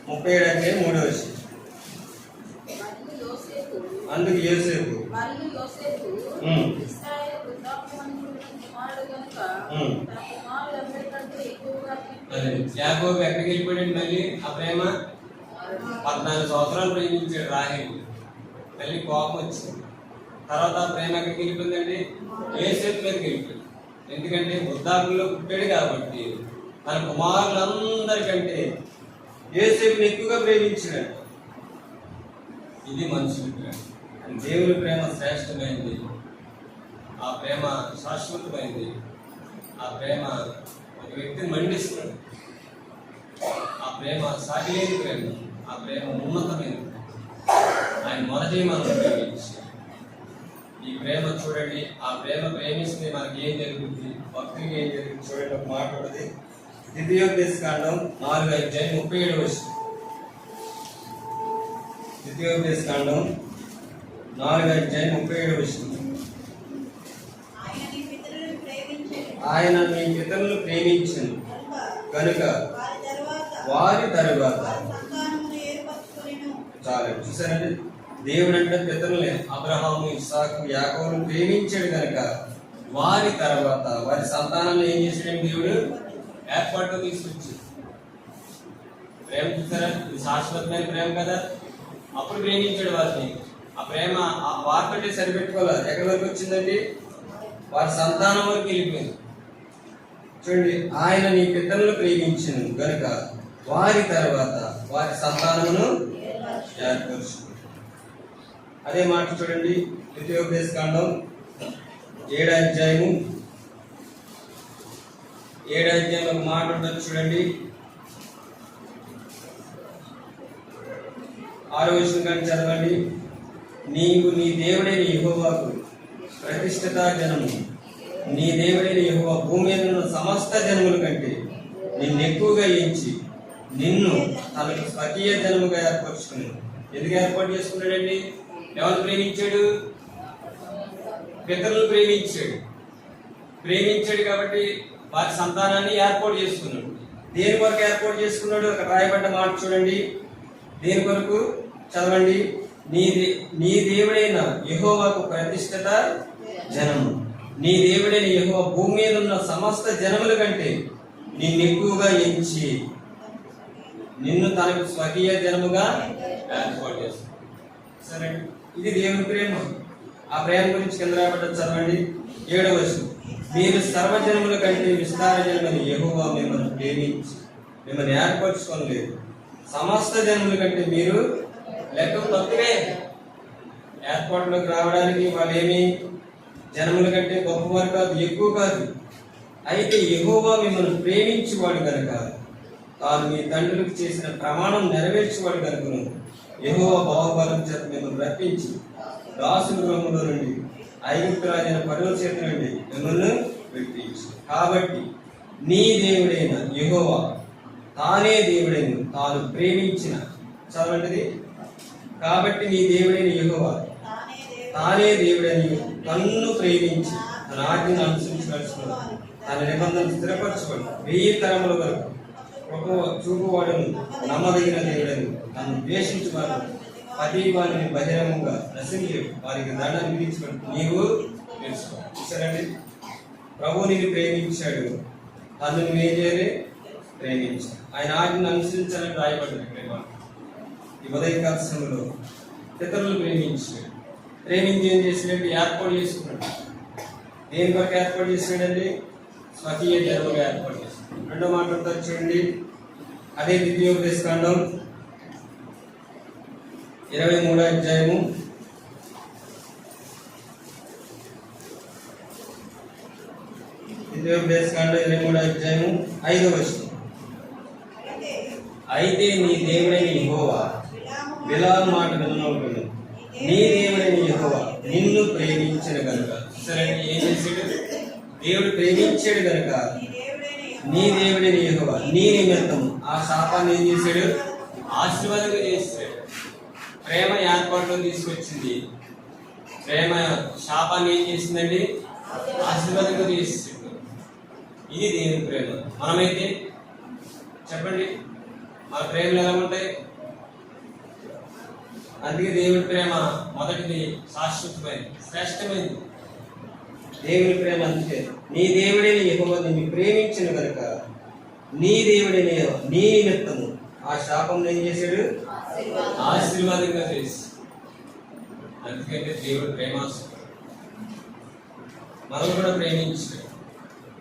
37:3. అందుకు యోసేపు యాకోబు ఎక్కడికి వెళ్ళిపోయాడు? మళ్ళీ ఆ ప్రేమ 14 సంవత్సరాలు ప్రేమించాడు రాహేలు. మళ్ళీ కోపం వచ్చింది. తర్వాత ఆ ప్రేమ ఎక్కడికి వెళ్ళిపోయిందండి? యోసేపు మీదకి వెళ్ళిపోయింది. ఎందుకంటే వృద్ధాప్యంలో పుట్టాడు కాబట్టి తన కుమారులందరికంటే యోసేపుని ఎక్కువగా ప్రేమించాడు. ఇది మనుషుల ప్రేమ. దేవుని ప్రేమ శ్రేష్టమైనది. ఆ ప్రేమ శాశ్వతమైనది. ఆ ప్రేమ ఒక వ్యక్తిని మండిస్తుంది. ఆ ప్రేమ సాగిలేని ప్రేమ. ఆ ప్రేమ ఉన్నతమైనది. ఆయన మొదటి మనం ప్రేమించాలి. ఈ ప్రేమ చూడండి, ఆ ప్రేమ ప్రేమిస్తే మనకి ఏం జరుగుతుంది, భక్తులకి ఏం జరుగుతుంది చూడండి. ఒక మాట ఉన్నది, ద్వితీయోపదేశకాండం 4:37. ద్వితీయోపదేశకాండం 4:37. ఆయన మీ పితరులను ప్రేమించను కనుక వారి తరువాత చాలా చూసారండి. దేవుడు అంటే పితరులే అబ్రహాము, ఇస్సాకు, యాకోబును ప్రేమించాడు కనుక వారి తర్వాత వారి సంతానాన్ని ఏం చేశాడు? దేవుడు ఏర్పాటు తీసుకొచ్చాడు. ప్రేమ చూసారా? ఇది శాశ్వతమైన ప్రేమ కదా. అప్పుడు ప్రేమించాడు వారిని. ఆ ప్రేమ వారితోటి సరిపెట్టుకోవాలి. ఎక్కడి వరకు వచ్చిందండి? వారి సంతానం వరకు వెళ్ళిపోయింది. చూడండి, ఆయన నీ పితరులను ప్రేమించను గనుక వారి తర్వాత వారి సంతానమును ఏర్పరచు. అదే మాట చూడండి, ద్వితీయోపదేశకాండం 7 అధ్యాయంలో ఒక మాట ఉంటుంది చూడండి. 6వ కానీ చదవండి. నీవు నీ దేవుడైన యెహోవాకు ప్రతిష్ఠిత జనము. నీ దేవుడైన యెహోవా భూమి మీద ఉన్న సమస్త జనముల కంటే నిన్ను ఎక్కువగా ఎంచి నిన్ను తనకు స్వకీయ జనముగా ఏర్పరచుకుని. ఎందుకు ఏర్పాటు చేసుకున్నాడండి? ఎవరు ప్రేమించాడు? పితరులను ప్రేమించాడు కాబట్టి వారి సంతానాన్ని ఏర్పాటు చేసుకున్నాడు. దేని కొరకు ఏర్పాటు చేసుకున్నాడు? అక్కడ రాయబడ్డ మాట చూడండి. దేని కొరకు చదవండి. నీ దేవుడైన యెహోవాకు ప్రతిష్ఠిత జనము. నీ దేవుడైన యెహోవా భూమి మీద ఉన్న సమస్త జనముల కంటే నిన్ను ఎక్కువగా ఎంచి నిన్ను తనకు స్వకీయ జనముగా ఏర్పాటు చేస్తాడు. సరే, ఇది దేవుని ప్రేమ. ఆ ప్రేమ గురించి కింద రాబడ్డ చదవండి. 7వ. మీరు సర్వజనముల కంటే విస్తార జనమని యెహోవా మిమ్మల్ని ప్రేమించి మిమ్మల్ని ఏర్పరచుకోలేదు. సమస్త జనముల కంటే మీరు లెక్క తక్కువే. ఏర్పాటులోకి రావడానికి వాళ్ళు ఏమి జనముల కంటే గొప్పవారు కాదు, ఎక్కువ కాదు. అయితే యెహోవా మిమ్మల్ని ప్రేమించేవాడు కనుక తాను మీ తండ్రులకు చేసిన ప్రమాణం నెరవేర్చేవాడు కనుకను యెహోవా బాహుబలం చేత మిమ్మల్ని రప్పించి దాసుల గృహంలో నుండి ఐగుప్తు రాజైన ఫరో చేతి నుండి మిమ్మల్ని విడిపించి. కాబట్టి నీ దేవుడైన యెహోవా తానే దేవుడైన తాను ప్రేమించిన చదవండి. కాబట్టి నీ దేవుడైన యెహోవా తానే దేవుడని తన్ను ప్రేమించి తన ఆజ్ఞను అనుసరించి నడుచుకున్నాడు. తన నిబంధనలు స్థిరపరచుకోండి. 1000 తరముల వరకు చూపువాడును నమ్మదగిన దేవుడని తను ద్వేషించువాడు 10 వారిని బహిరంగంగా నశించలేడు. వారికి దండను విధించుకోండి. నీవు తెలుసుకో. చూసారండి, ప్రభు నిన్ను ప్రేమించాడు, తను నువ్వేం చేయాలి? ప్రేమించాడు. ఆయన ఆజ్ఞను అనుసరించాలని రాయబడింది ప్రేమ. ఈ ఉదయకాల సమయంలో పితరులను ప్రేమించాడు. ప్రేమించి ఏం చేసినట్టు ఏర్పాటు చేసుకున్నాడు. దేని కొరకు ఏర్పాటు చేసినాడండి? స్వకీయ జనముగా ఏర్పాటు చేస్తున్నాడు. రెండో మాట ఉంటుంది చూడండి. అదే ద్వితీయోపదేశకాండం 23వ అధ్యాయము 5వ వచనం. అయితే నీ దేవుడైన యెహోవా బిలాము మాట విననొల్లును. నీ దేవుడైన యెహోవా నిన్ను ప్రేమించిన గనుక, సరే ఏం చేశాడు? దేవుడు ప్రేమించాడు గనుక నీ దేవుడైన యెహోవా నీ నిమిత్తము ఆ శాపాన్ని ఏం చేశాడు? ఆశీర్వాదంగా చేశాడు. ప్రేమ ఏర్పాటులో తీసుకొచ్చింది. ప్రేమ శాపాన్ని ఏం చేసిందండి? ఆశీర్వాదంగా చేసేసాడు. ఇది దేవుని ప్రేమ. మనమైతే చెప్పండి, మన ప్రేమలు ఎలా ఉంటాయి? అందుకే దేవుని ప్రేమ మొదటిది, శాశ్వతమైనది, శ్రేష్టమైనది. దేవుని ప్రేమ అందుకే నీ దేవుడైన యెహోవా నిన్ను ప్రేమించిన కనుక నీ దేవుడైన యెహోవా నీ నిమిత్తము ఆ శాపం ఏం చేశాడు? ఆశీర్వాదంగా చేసి. అందుకంటే దేవుడు ప్రేమాస్పదం. మనం కూడా ప్రేమించాడు.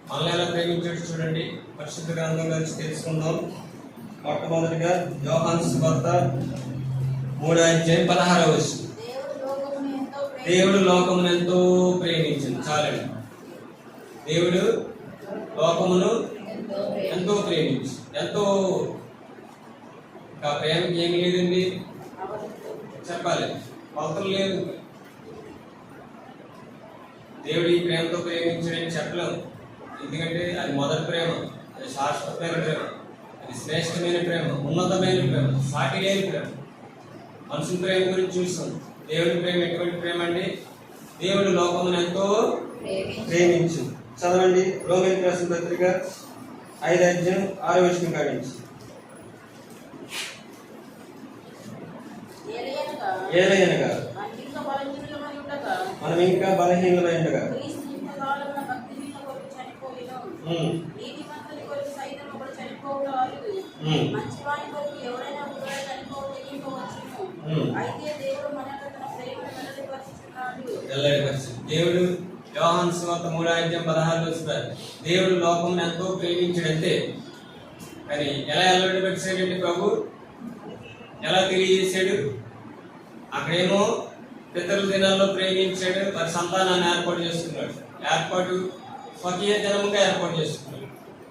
మనల్ని ఎలా ప్రేమించాడు చూడండి. పరిశుద్ధ గ్రంథం గురించి తెలుసుకుందాం. మొట్టమొదటిగా యోహాను సువార్త 3:16. దేవుడు లోకమును ఎంతో ప్రేమించింది. చాలండి. దేవుడు లోకమును ఎంతో ప్రేమించి, ఎంతో, ఇంకా ప్రేమకి ఏమి లేదండి చెప్పాలి, అవతరం లేదు. దేవుడు ఈ ప్రేమతో ప్రేమించాడని చెప్పలేము. ఎందుకంటే అది మొదటి ప్రేమ, అది శాశ్వతమైన ప్రేమ, అది శ్రేష్టమైన ప్రేమ, ఉన్నతమైన ప్రేమ, సాటి లేని ప్రేమ. మనుషుల ప్రేమ గురించి చూస్తాం. దేవుడి ప్రేమ ఎటువంటి ప్రేమ అండి? దేవుడు లోకమును ఎంతో ప్రేమించు. చదవండి రోమీయులకు రాసిన పత్రిక 5:6 కాడించి. ఏలయనగా మనం ఇంకా బలహీనమై ఉండగా దేవుడు యోహాను సువార్త 3:16 దేవుడు లోకమును ఎంతో ప్రేమించాడంటే, కానీ ఎలా వెల్లడిపరిచాడండి ప్రభు? ఎలా తెలియజేశాడు? అక్కడేమో పితరుల దినాల్లో ప్రేమించాడు, వారి సంతానాన్ని ఏర్పాటు చేసుకున్నాడు. ఏర్పాటు స్వకీయ జనముగా ఏర్పాటు చేసుకున్నాడు.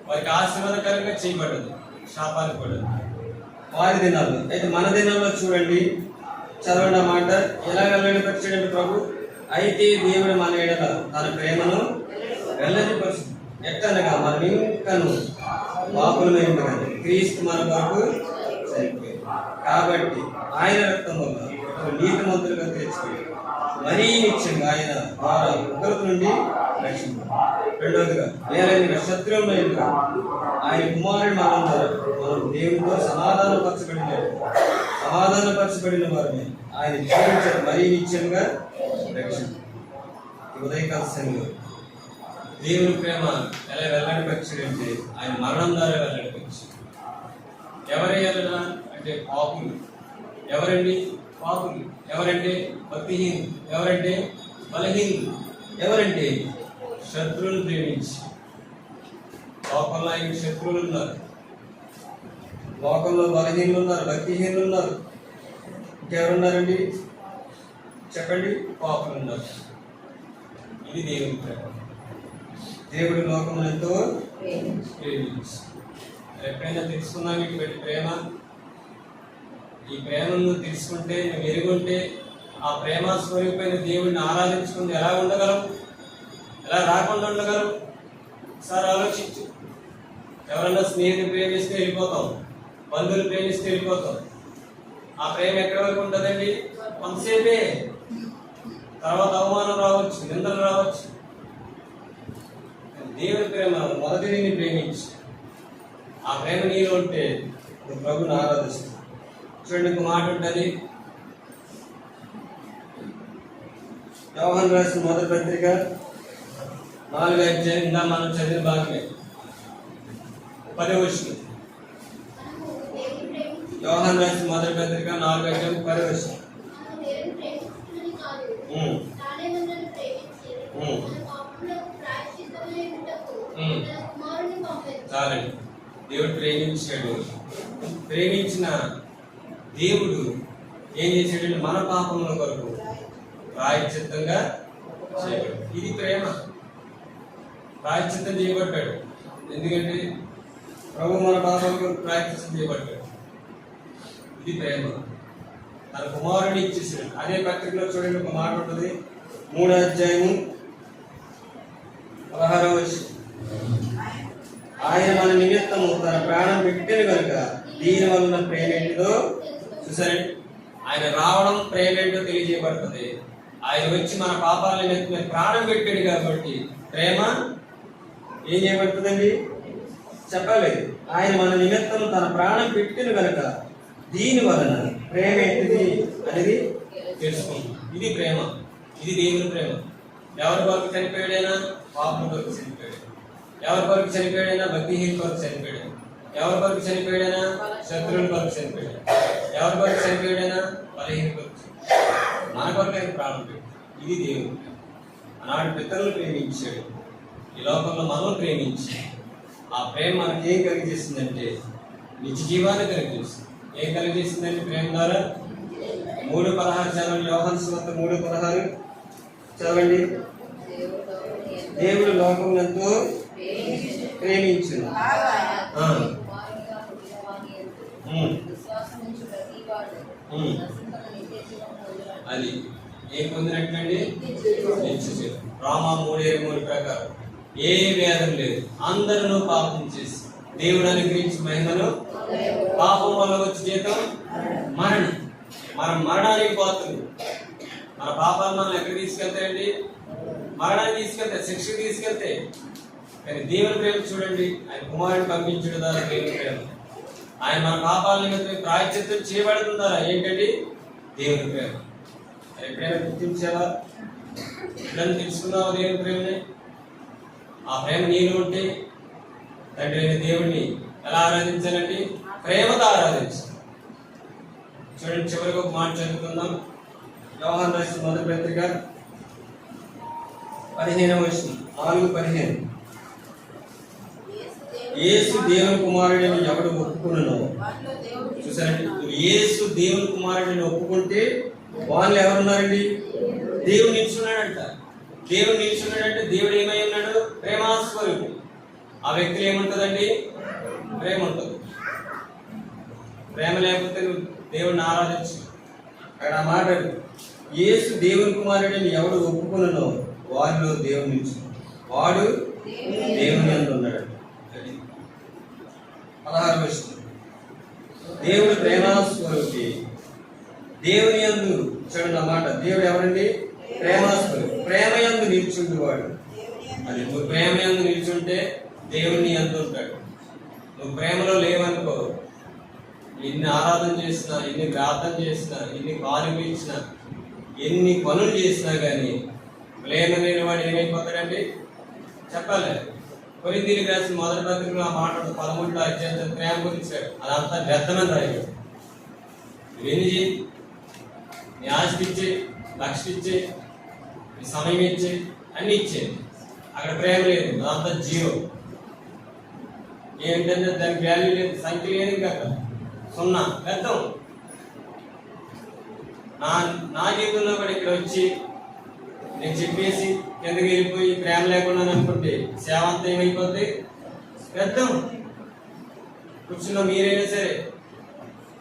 వారికి ఆశీర్వాదకరంగా చేయబడదు, శాపాలు పడదు వారి దినాల్లో. అయితే మన దినాల్లో చూడండి, చదవండి ఆ మాట. ఎలా వెల్లడిపరిచాడండి ప్రభు? అయితే దేవుడు మన ఎడల తన ప్రేమను వెల్లడిపరుచు. ఎట్టనగా మనం ఇంకను పాపులమై ఉండగా క్రీస్తు మన వరకు చనిపోయింది. కాబట్టి ఆయన రక్తం వల్ల నీతిమంతులుగా తెచ్చుకుని మరీ నిత్యంగా ఆయన ద్వారా ఉగ్రత నుండి రక్షించారు. రెండవదిగా వేరైన శత్రువులమై ఉండగా ఆయన కుమారుడి మరణం ద్వారా మనం దేవునితో సమాధానపరచబడిన వారిని ఆయన జీవించారు. మరీ నిత్యంగా రక్షణ. ఉదయకాల సమయంలో దేవుని ప్రేమ ఎలా వెల్లడిపరిచాడంటే ఆయన మరణం ద్వారా వెల్లడిపరిచాడు. ఎవరైనా అంటే పాపులు. ఎవరండి పాపులు? ఎవరంటే భక్తిహీనులు. ఎవరంటే బలహీనులు. ఎవరంటే శత్రువులు ప్రేమించి. లోకంలో ఆయన శత్రువులు ఉన్నారు, లోకంలో బలహీనులు ఉన్నారు, భక్తిహీనులు ఉన్నారు. ఇంకెవరున్నారండి చెప్పండి? పాపులు ఉన్నారు. ఇది దేవుని ప్రేమ. దేవుడి లోకమును ఎంతో ప్రేమించి. ఎప్పుడైనా తెలుసుకున్నావు ఇటువంటి ప్రేమ? ఈ ప్రేమను తెలుసుకుంటే, నువ్వు ఎరుగుంటే, ఆ ప్రేమ స్వరూపమైన దేవుడిని ఆరాధించుకుంటే ఎలా ఉండగలవు? ఎలా రాకుండా ఉండగలవు? ఒకసారి ఆలోచించు. ఎవరన్నా స్నేహితులు ప్రేమిస్తే వెళ్ళిపోతాం, బంధువులు ప్రేమిస్తే వెళ్ళిపోతాం. ఆ ప్రేమ ఎక్కడి వరకు ఉంటుందండి? కొంతసేపే. తర్వాత అవమానం రావచ్చు, నిందలు రావచ్చు. దేవుని ప్రేమ మొదటి నిన్ను ప్రేమించి, ఆ ప్రేమ నీలో ఉంటే నువ్వు ప్రభుని ఆరాధిస్తావు. చూడండి, ఒక మాట ఉంటుంది. యోహాను రాసిన మొదటి పత్రిక 4:5 ఇందా మనం చదివిన భాగమే 10వ వచనం. యోహాను రాసిన మొదటి పత్రిక 4:5 10వ వచనం. చాలండి. దేవుడు ప్రేమించాడు. ప్రేమించిన దేవుడు ఏం చేశాడు? మన పాపముల కొరకు ప్రాయశ్చిత్తంగా చేయబడ్డాడు. ఇది ప్రేమ. ప్రాయశ్చిత్తం చేయబడ్డాడు. ఎందుకంటే ప్రభు మన పాపముల కొరకు ప్రాయశ్చిత్తం చేయబడ్డాడు. ఇది ప్రేమ. తన కుమారుని ఇచ్చేసాడు. అదే పత్రికలో చూడండి ఒక మాట ఉంటుంది, 3వ అధ్యాయము 16వ వచనం. ఆయన మన నిమిత్తము తన ప్రాణం పెట్టిన కనుక దీని వలన ప్రేమ ఏంటిదో చూసారండి. ఆయన రావడం ప్రేమ ఏంటో తెలియజేయబడుతుంది. ఆయన వచ్చి మన పాపాల నిమిత్తం ప్రాణం పెట్టాడు కాబట్టి ప్రేమ ఏం చేయబడుతుందండి చెప్పాలి. ఆయన మన నిమిత్తం తన ప్రాణం పెట్టిన కనుక దీని వలన ప్రేమ ఏంటిది అనేది తెలుసుకుంది. ఇది ప్రేమ, ఇది దేవుని ప్రేమ. ఎవరి కొరకు చనిపోయాడైనా పాపం కొరకు చనిపోయాడు, ఎవరి కొరకు చనిపోయాడైనా భక్తిహీన కొరకు చనిపోయాడు, ఎవరి కొరకు చనిపోయాడైనా శత్రువుల కొరకు చనిపోయాడు, ఎవరి కొరకు చనిపోయాడైనా బలహీన కొరకు మన కొరకు ఆయన ప్రాణం పెట్టాడు. ఇది దేవుని ప్రేమ. ఆనాడు పితరులు ప్రేమించాడు, ఈ లోకంలో మనం ప్రేమించి ఆ ప్రేమ మనకి ఏం కలిగజేస్తుందంటే నిత్య జీవాన్ని కలిగజేస్తుంది. ఏం కలిగజేస్తుందంటే ప్రేమ ద్వారా 3:16 చదవండి. యోహాను సువార్త 3:16 చదవండి. దేవుడు లోకమునందు ప్రేమించును. అది ఏం పొందినట్లండి రామా 3:23 ప్రకారం ఏ భేదం లేదు, అందరూ పాపం చేసి దేవుడు అనుగ్రహించి మహిమను పాపం వల్ల వచ్చి జీతం మరణం. మనం మరణానికి పోతుంది. మన పాపాలు మనం ఎక్కడ తీసుకెళ్తాయండి? మరణానికి తీసుకెళ్తే, శిక్షకు తీసుకెళ్తే. కానీ దేవుని ప్రేమ చూడండి, ఆయన కుమారుని పంపించడం ద్వారా దేవుని ప్రేమ. ఆయన మన పాపాల నిమిత్తం ప్రాయశ్చిత్తం చేయబడుతుందా ఏంటండి? దేవుని ప్రేమ. ఎప్పుడైనా గుర్తించావా? ఎప్పుడైనా తెలుసుకున్నావా దేవుని ప్రేమని? ఆ ప్రేమ నీలో ఉంటే తండ్రి అయిన దేవుడిని ఎలా ఆరాధించాలండి? ప్రేమతో ఆరాధించాలి. చూడండి, చివరికి ఒక మాట చదువుకుందాం. యోహాను రాసిన మొదటి పత్రిక 15వ వచనం 4:15. యేసు దేవుని కుమారుడిని ఎవడు ఒప్పుకున్నానో చూసారండి. యేసు దేవుని కుమారుడిని ఒప్పుకుంటే వాళ్ళు ఎవరున్నారండి? దేవుడు నిల్చున్నాడంట. దేవుడు నిల్చున్నాడంటే దేవుడు ఏమై ఉన్నాడు? ప్రేమాస్వరూపి. ఆ వ్యక్తిలో ఏముంటుందండి? ప్రేమ ఉంటుంది. ప్రేమ లేకపోతే నువ్వు దేవుడిని ఆరాధించు. అక్కడ ఆ మాట, యేసు దేవుని కుమారుడిని ఎవడు ఒప్పుకున్నానో వారిలో దేవుడు నిల్చు, వాడు దేవుని యందు ఉన్నాడు. 16వ వచనం. దేవుడు ప్రేమాస్వరూపి. దేవుని యందు చూడండి అన్నమాట. దేవుడు ఎవరండి? ప్రేమాస్వరూపి. ప్రేమ యందు నిల్చుండు వాడు. అది నువ్వు ప్రేమ యందు నిల్చుంటే దేవుని యందు ఉంటాడు. నువ్వు ప్రేమలో లేవనుకో, ఎన్ని ఆరాధన చేసినా, ఎన్ని ప్రార్థన చేసినా, ఎన్ని కానుకలు ఇచ్చినా, ఎన్ని పనులు చేసినా కానీ ప్రేమ లేని వాడు ఏమైపోతాడండి? చెప్పాలి. కొరింథీయులకు రాసిన మొదటి పత్రికలో ఆ మాట 13వ అధ్యాయం ప్రేమ గురించి అదంతా వ్యర్థమని రాయడు. నువ్వేమి చేయి? నీ ఆస్తి ఇచ్చే, లక్ష్యం ఇచ్చే, నీ సమయం ఇచ్చే, అన్ని ఇచ్చే, అక్కడ ప్రేమ లేదు, అదంతా జీరో. ఏంటంటే దానికి వాల్యూ లేదు, సంఖ్య లేదు, కాక 0 వ్యర్థం. నా జీవితంలో కూడా ఇక్కడ వచ్చి నేను చెప్పేసి కిందకి వెళ్ళిపోయి ప్రేమ లేకుండా అనుకుంటే సేవ అంతా ఏమైపోద్ది? వ్యర్థం. కూర్చున్న మీరైనా సరే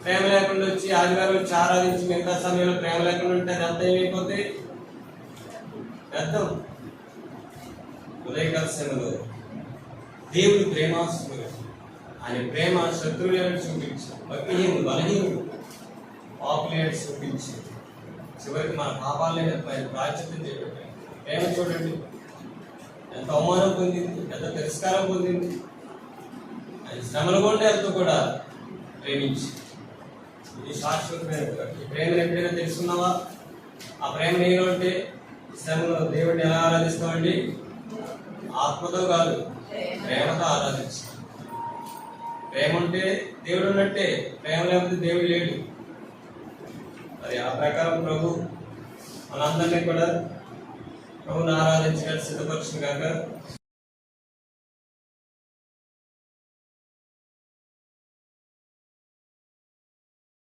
ప్రేమ లేకుండా వచ్చి ఆదివారం వచ్చి ఆరాధించి మిగతా సమయంలో ప్రేమ లేకుండా ఉంటే అదంతా ఏమైపోద్ది? వ్యర్థం. ఉదయకాల సమయంలో దేవుడు ప్రేమాస్వరూపి. ఆయన ప్రేమ శత్రువులను చూపించి, భక్తిహీనులు, బలహీనులు, పాపులను చూపించి చివరికి మన పాపాలని ప్రాయశ్చిత్తం చేయబట్టాడు. ప్రేమ చూడండి, ఎంత అవమానం పొందింది, ఎంత తిరస్కారం పొందింది. ఆయన శ్రమలు కొంటే అంతా కూడా ప్రేమించి. ఇది శాశ్వతమైన ప్రేమ. ఈ ప్రేమను ఎప్పుడైనా తెలుసుకున్నావా? ఆ ప్రేమ నీలో ఉంటే శ్రమలో దేవుడిని ఎలా ఆరాధిస్తామండి? ఆత్మతో కాదు, ప్రేమతో ఆరాధిస్తాం. ప్రేమ ఉంటే దేవుడు ఉన్నట్టే, ప్రేమ లేకపోతే దేవుడు లేడు. మరి ఆ ప్రకారం ప్రభు మనందరినీ కూడా ప్రభుని ఆరాధించడానికి సిద్ధపరచును గాక.